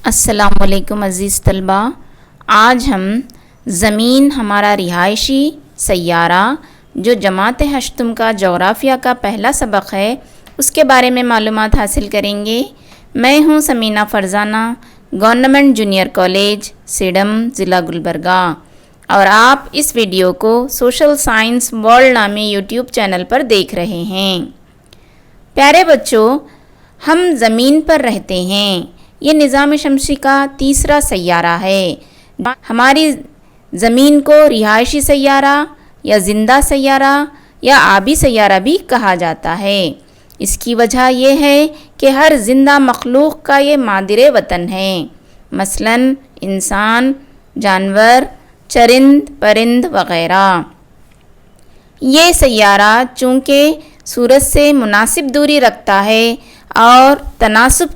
السلام علیکم عزیز طلبہ، آج ہم زمین ہمارا رہائشی سیارہ جو جماعت ہشتم کا جغرافیہ کا پہلا سبق ہے اس کے بارے میں معلومات حاصل کریں گے۔ میں ہوں Samina Farzana, government junior college Sedam, ضلع گلبرگہ، اور آپ اس ویڈیو کو سوشل سائنس ورلڈ نامی یوٹیوب چینل پر دیکھ رہے ہیں۔ پیارے بچوں، ہم زمین پر رہتے ہیں۔ یہ نظام شمسی کا تیسرا سیارہ ہے۔ ہماری زمین کو رہائشی سیارہ یا زندہ سیارہ یا آبی سیارہ بھی کہا جاتا ہے۔ اس کی وجہ یہ ہے کہ ہر زندہ مخلوق کا یہ مادر وطن ہے، مثلاً انسان، جانور، چرند پرند وغیرہ۔ یہ سیارہ چونکہ سورج سے مناسب دوری رکھتا ہے اور تناسب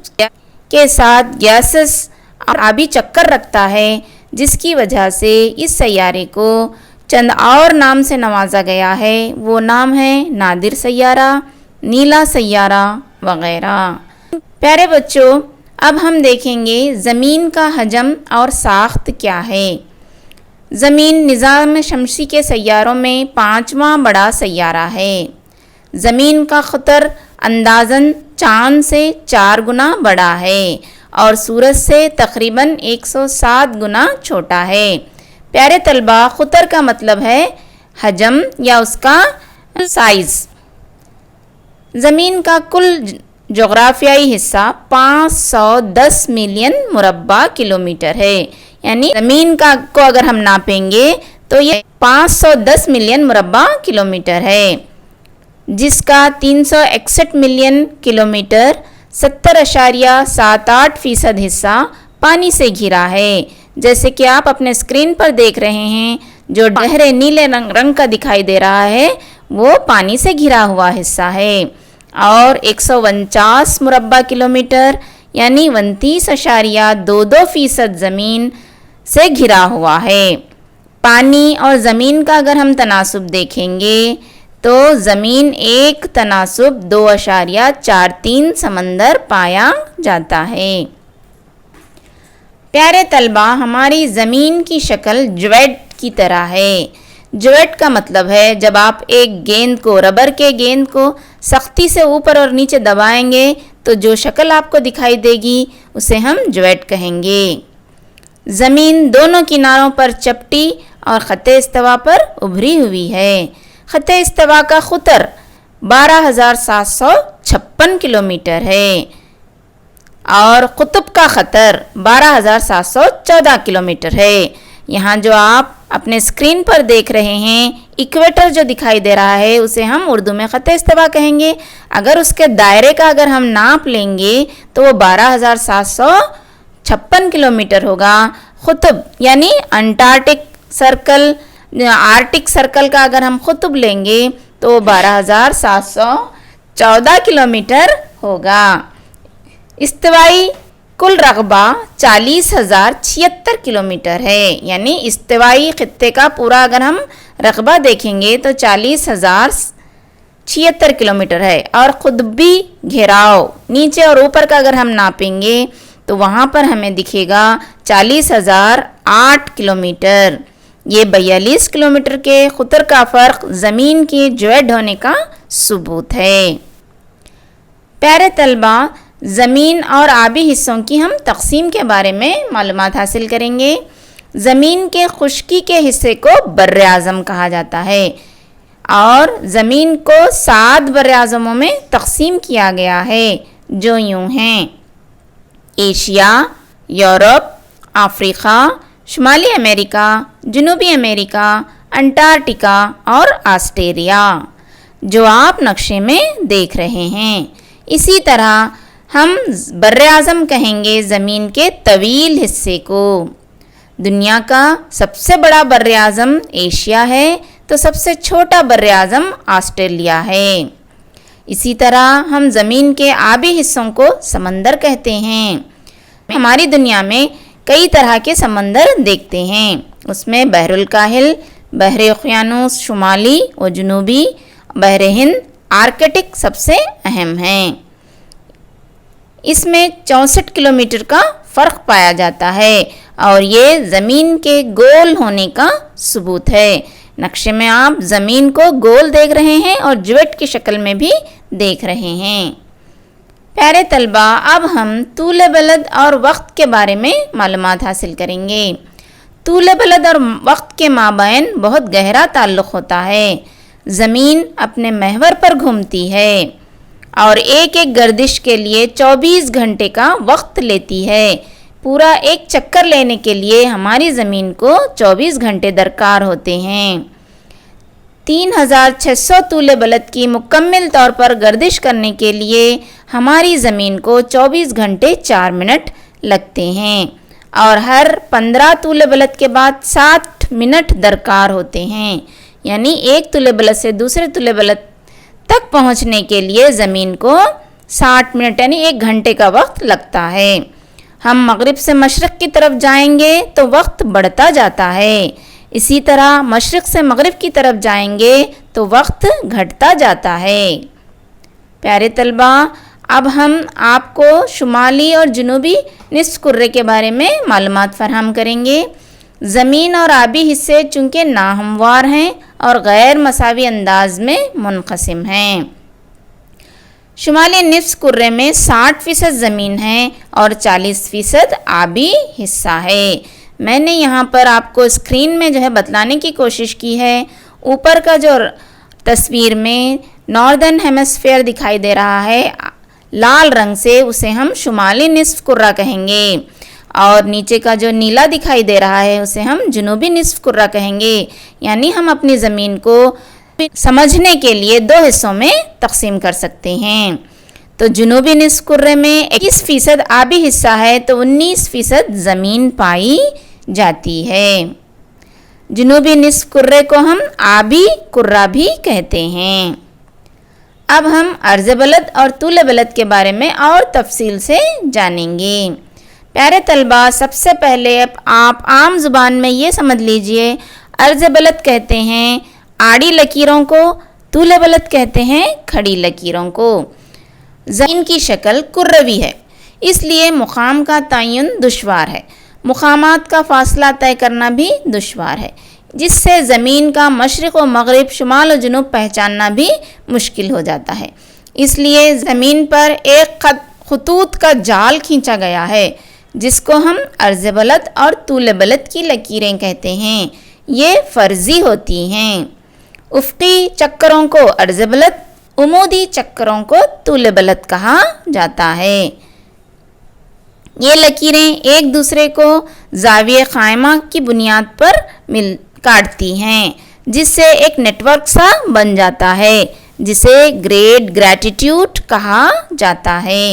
کے ساتھ گیسز اور آبی چکر رکھتا ہے، جس کی وجہ سے اس سیارے کو چند اور نام سے نوازا گیا ہے۔ وہ نام ہے نادر سیارہ، نیلا سیارہ وغیرہ۔ پیارے بچوں، اب ہم دیکھیں گے زمین کا حجم اور ساخت کیا ہے۔ زمین نظام شمسی کے سیاروں میں 5واں بڑا سیارہ ہے۔ زمین کا قطر اندازاً چاند سے 4 گنا بڑا ہے اور سورج سے تقریباً 107 گنا چھوٹا ہے۔ پیارے طلبہ، قطر کا مطلب ہے حجم یا اس کا سائز۔ زمین کا کل جغرافیائی حصہ 510 ملین مربع کلومیٹر ہے، یعنی زمین کو اگر ہم ناپیں گے تو یہ 510 ملین مربع کلومیٹر ہے، جس کا 361 ملین کلومیٹر 70.78% حصہ پانی سے گھرا ہے۔ جیسے کہ آپ اپنے اسکرین پر دیکھ رہے ہیں، جو گہرے نیلے رنگ کا دکھائی دے رہا ہے وہ پانی سے گھرا ہوا حصہ ہے، اور 149 مربع کلومیٹر یعنی 29.22% زمین سے گھرا ہوا ہے۔ پانی اور زمین کا اگر ہم تناسب دیکھیں گے تو زمین ایک تناسب 2.43 سمندر پایا جاتا ہے۔ پیارے طلبہ، ہماری زمین کی شکل جویٹ کی طرح ہے۔ جویٹ کا مطلب ہے جب آپ ایک گیند کو، ربر کے گیند کو سختی سے اوپر اور نیچے دبائیں گے تو جو شکل آپ کو دکھائی دے گی اسے ہم جویٹ کہیں گے۔ زمین دونوں کناروں پر چپٹی اور خط استوا پر ابھری ہوئی ہے۔ خط استوا کا قطر 12,756 کلومیٹر ہے اور قطب کا قطر 12,714 کلومیٹر ہے۔ یہاں جو آپ اپنے اسکرین پر دیکھ رہے ہیں، ایکویٹر جو دکھائی دے رہا ہے اسے ہم اردو میں خط استوا کہیں گے۔ اگر اس کے دائرے کا اگر ہم ناپ لیں گے تو وہ 12,756 کلومیٹر ہوگا۔ قطب یعنی انٹارکٹک سرکل، آرکٹک سرکل کا اگر ہم قطب لیں گے تو 12,714 کلومیٹر ہوگا۔ استوائی کل رقبہ 40,076 کلومیٹر ہے، یعنی استوائی خطے کا پورا اگر ہم رقبہ دیکھیں گے تو 40,076 کلومیٹر ہے، اور قطبی گھیراؤ نیچے اور اوپر کا اگر ہم ناپیں گے تو وہاں پر ہمیں دکھے گا 40,008 کلومیٹر۔ یہ 42 کلومیٹر کے قطر کا فرق زمین کے جویٹ ہونے کا ثبوت ہے۔ پیارے طلبہ، زمین اور آبی حصوں کی ہم تقسیم کے بارے میں معلومات حاصل کریں گے۔ زمین کے خشکی کے حصے کو بر اعظم کہا جاتا ہے، اور زمین کو 7 بر اعظموں میں تقسیم کیا گیا ہے، جو یوں ہیں: ایشیا، یورپ، افریقہ، شمالی امریکہ، جنوبی امریکہ، انٹارکٹیکا اور آسٹریلیا، جو آپ نقشے میں دیکھ رہے ہیں۔ اسی طرح ہم بر اعظم کہیں گے زمین کے طویل حصے کو۔ دنیا کا سب سے بڑا بر اعظم ایشیا ہے تو سب سے چھوٹا بر اعظم آسٹریلیا ہے۔ اسی طرح ہم زمین کے آبی حصوں کو سمندر کہتے ہیں۔ ہماری دنیا میں کئی طرح کے سمندر دیکھتے ہیں، اس میں بحر الکاہل، بحر اوقیانوس شمالی و جنوبی، بحر ہند، آرکٹک سب سے اہم ہیں۔ اس میں 64 کلومیٹر کا فرق پایا جاتا ہے اور یہ زمین کے گول ہونے کا ثبوت ہے۔ نقشے میں آپ زمین کو گول دیکھ رہے ہیں اور جوٹ کی شکل میں بھی دیکھ رہے ہیں۔ پیارے طلبہ، اب ہم طول بلد اور وقت کے بارے میں معلومات حاصل کریں گے۔ طول بلد اور وقت کے مابین بہت گہرا تعلق ہوتا ہے۔ زمین اپنے محور پر گھومتی ہے اور ایک ایک گردش کے لیے 24 گھنٹے کا وقت لیتی ہے۔ پورا ایک چکر لینے کے لیے ہماری زمین کو 24 گھنٹے درکار ہوتے ہیں۔ 3600 طول بلد کی مکمل طور پر گردش کرنے کے لیے ہماری زمین کو 24 گھنٹے 4 منٹ لگتے ہیں اور ہر 15 طول بلد کے بعد 60 منٹ درکار ہوتے ہیں، یعنی ایک طول بلد سے دوسرے طول بلد تک پہنچنے کے لیے زمین کو 60 منٹ یعنی 1 گھنٹے کا وقت لگتا ہے۔ ہم مغرب سے مشرق کی طرف جائیں گے تو وقت بڑھتا جاتا ہے، اسی طرح مشرق سے مغرب کی طرف جائیں گے تو وقت گھٹتا جاتا ہے۔ پیارے طلبہ، اب ہم آپ کو شمالی اور جنوبی نصف کرے کے بارے میں معلومات فراہم کریں گے۔ زمین اور آبی حصے چونکہ ناہموار ہیں اور غیر مساوی انداز میں منقسم ہیں۔ شمالی نصف کرے میں 60% زمین ہے اور 40% آبی حصہ ہے۔ میں نے یہاں پر آپ کو اسکرین میں بتلانے کی کوشش کی ہے۔ اوپر کا جو تصویر میں ناردرن ہیمسفیئر دکھائی دے رہا ہے لال رنگ سے، اسے ہم شمالی نصف کرہ کہیں گے، اور نیچے کا جو نیلا دکھائی دے رہا ہے اسے ہم جنوبی نصف کرہ کہیں گے۔ یعنی ہم اپنی زمین کو سمجھنے کے لیے 2 حصوں میں تقسیم کر سکتے ہیں۔ تو جنوبی نصف کرے میں 21% آبی حصہ ہے تو 19% زمین پائی جاتی ہے۔ جنوبی نصف کرے کو ہم آبی کرہ بھی کہتے ہیں۔ اب ہم عرض بلد اور طول بلد کے بارے میں اور تفصیل سے جانیں گے۔ پیارے طلبہ، سب سے پہلے آپ عام زبان میں یہ سمجھ لیجئے، عرض بلد کہتے ہیں آڑی لکیروں کو، طول بلد کہتے ہیں کھڑی لکیروں کو۔ زمین کی شکل کروی ہے، اس لیے مقام کا تعین دشوار ہے، مقامات کا فاصلہ طے کرنا بھی دشوار ہے، جس سے زمین کا مشرق و مغرب، شمال و جنوب پہچاننا بھی مشکل ہو جاتا ہے۔ اس لیے زمین پر ایک خطوط کا جال کھینچا گیا ہے جس کو ہم عرض بلد اور طول بلد کی لکیریں کہتے ہیں۔ یہ فرضی ہوتی ہیں۔ افقی چکروں کو عرض بلد، عمودی چکروں کو طول بلد کہا جاتا ہے۔ یہ لکیریں ایک دوسرے کو زاویہ قائمہ کی بنیاد پر کاٹتی ہیں، جس سے ایک نیٹ ورک سا بن جاتا ہے جسے گریٹیٹیوڈ کہا جاتا ہے۔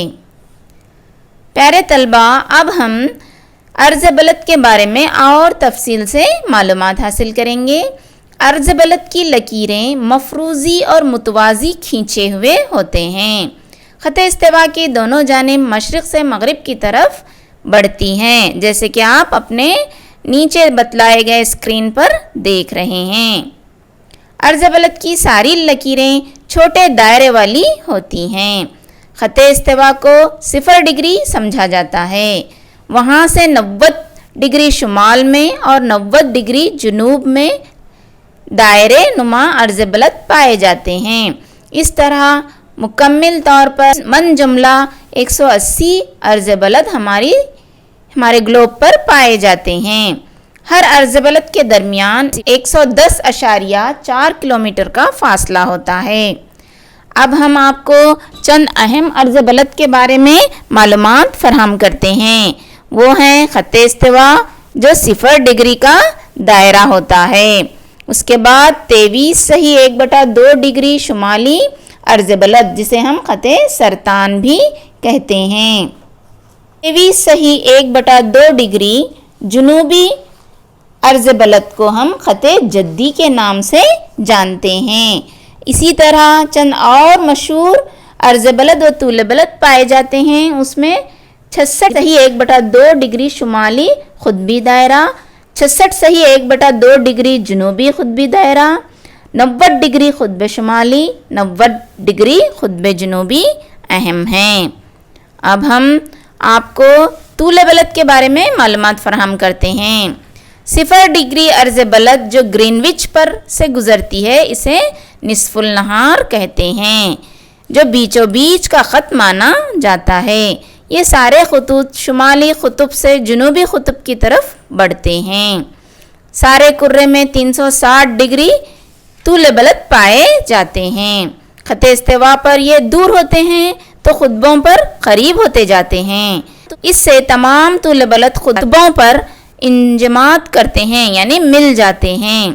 پیارے طلبہ، اب ہم عرض بلد کے بارے میں اور تفصیل سے معلومات حاصل کریں گے۔ عرض بلد کی لکیریں مفروضی اور متوازی کھینچے ہوئے ہوتے ہیں۔ خط استوا کی دونوں جانب مشرق سے مغرب کی طرف بڑھتی ہیں، جیسے کہ آپ اپنے نیچے بتلائے گئے اسکرین پر دیکھ رہے ہیں۔ عرض بلد کی ساری لکیریں چھوٹے دائرے والی ہوتی ہیں۔ خط استوا کو 0 ڈگری سمجھا جاتا ہے۔ وہاں سے 90 ڈگری شمال میں اور 90 ڈگری جنوب میں دائرے نما عرض بلد پائے جاتے ہیں۔ اس طرح مکمل طور پر من جملہ 180 عرض بلد ہمارے گلوب پر پائے جاتے ہیں۔ ہر عرض بلد کے درمیان 110.4 کلومیٹر کا فاصلہ ہوتا ہے۔ اب ہم آپ کو چند اہم عرض بلد کے بارے میں معلومات فراہم کرتے ہیں۔ وہ ہیں خط استوا جو 0 ڈگری کا دائرہ ہوتا ہے، اس کے بعد 23.1/2 ڈگری شمالی عرض بلد جسے ہم خط سرطان بھی کہتے ہیں، 23.1/2 ڈگری جنوبی عرض بلد کو ہم خط جدی کے نام سے جانتے ہیں۔ اسی طرح چند اور مشہور عرض بلد و طول بلد پائے جاتے ہیں، اس میں 66.1/2 ڈگری شمالی قطبی دائرہ، 66.1/2 ڈگری جنوبی قطبی دائرہ، 90 ڈگری قطب شمالی، 90 ڈگری قطب جنوبی اہم ہیں۔ اب ہم آپ کو طول بلد کے بارے میں معلومات فراہم کرتے ہیں۔ 0 ڈگری عرض بلد جو گرینوچ پر سے گزرتی ہے اسے نصف النہار کہتے ہیں، جو بیچوں بیچ کا خط مانا جاتا ہے۔ یہ سارے خطوط شمالی قطب سے جنوبی قطب کی طرف بڑھتے ہیں۔ سارے کرے میں 360 ڈگری طول بلد پائے جاتے ہیں۔ خط استوا پر یہ دور ہوتے ہیں تو قطبوں پر قریب ہوتے جاتے ہیں۔ اس سے تمام طول بلد قطبوں پر انجماد کرتے ہیں یعنی مل جاتے ہیں۔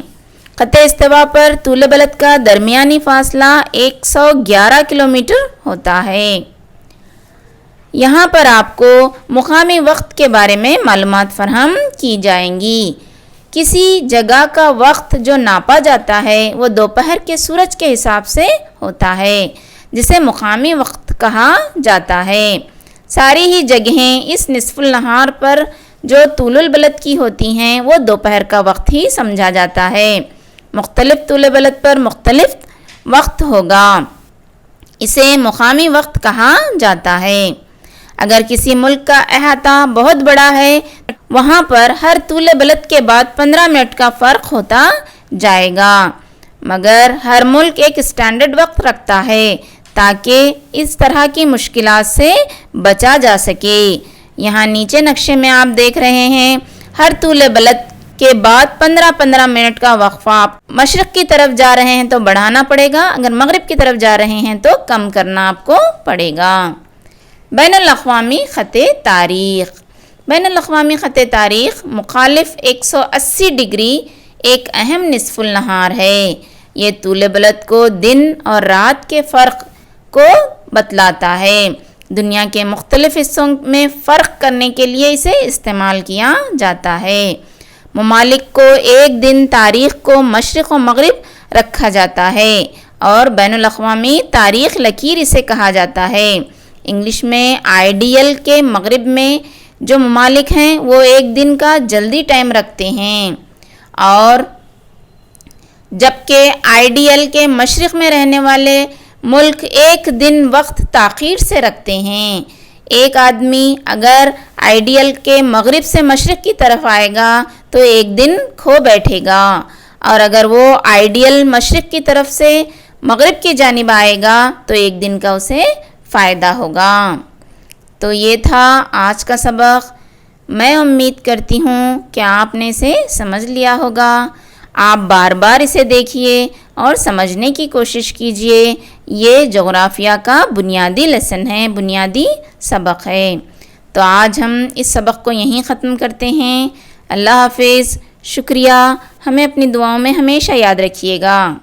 خط استوا پر طول بلد کا درمیانی فاصلہ 111 کلومیٹر ہوتا ہے۔ یہاں پر آپ کو مقامی وقت کے بارے میں معلومات فراہم کی جائیں گی۔ کسی جگہ کا وقت جو ناپا جاتا ہے وہ دوپہر کے سورج کے حساب سے ہوتا ہے، جسے مقامی وقت کہا جاتا ہے۔ ساری ہی جگہیں اس نصف النہار پر جو طول البلد کی ہوتی ہیں وہ دوپہر کا وقت ہی سمجھا جاتا ہے۔ مختلف طول بلد پر مختلف وقت ہوگا، اسے مقامی وقت کہا جاتا ہے۔ اگر کسی ملک کا احاطہ بہت بڑا ہے وہاں پر ہر طول بلد کے بعد 15 منٹ کا فرق ہوتا جائے گا، مگر ہر ملک ایک اسٹینڈرڈ وقت رکھتا ہے تاکہ اس طرح کی مشکلات سے بچا جا سکے۔ یہاں نیچے نقشے میں آپ دیکھ رہے ہیں ہر طول بلد کے بعد 15 منٹ کا وقفہ۔ آپ مشرق کی طرف جا رہے ہیں تو بڑھانا پڑے گا، اگر مغرب کی طرف جا رہے ہیں تو کم کرنا آپ کو پڑے گا۔ بین الاقوامی خط تاریخ۔ بین الاقوامی خط تاریخ مخالف 180 ڈگری ایک اہم نصف النہار ہے۔ یہ طول بلد کو دن اور رات کے فرق کو بتلاتا ہے۔ دنیا کے مختلف حصوں میں فرق کرنے کے لیے اسے استعمال کیا جاتا ہے۔ ممالک کو ایک دن تاریخ کو مشرق و مغرب رکھا جاتا ہے اور بین الاقوامی تاریخ لکیر اسے کہا جاتا ہے۔ انگلش میں آئیڈیل کے مغرب میں جو ممالک ہیں وہ ایک دن کا جلدی ٹائم رکھتے ہیں، اور جبکہ آئیڈیل کے مشرق میں رہنے والے ملک ایک دن وقت تاخیر سے رکھتے ہیں۔ ایک آدمی اگر آئیڈیل کے مغرب سے مشرق کی طرف آئے گا تو ایک دن کھو بیٹھے گا، اور اگر وہ آئیڈیل مشرق کی طرف سے مغرب کی جانب آئے گا تو ایک دن کا اسے فائدہ ہوگا۔ تو یہ تھا آج کا سبق۔ میں امید کرتی ہوں کہ آپ نے اسے سمجھ لیا ہوگا۔ آپ بار بار اسے دیکھیے اور سمجھنے کی کوشش کیجیے۔ یہ جغرافیہ کا بنیادی لیسن ہے، بنیادی سبق ہے۔ تو آج ہم اس سبق کو یہیں ختم کرتے ہیں۔ اللہ حافظ۔ شکریہ۔ ہمیں اپنی دعاؤں میں ہمیشہ یاد رکھیے گا۔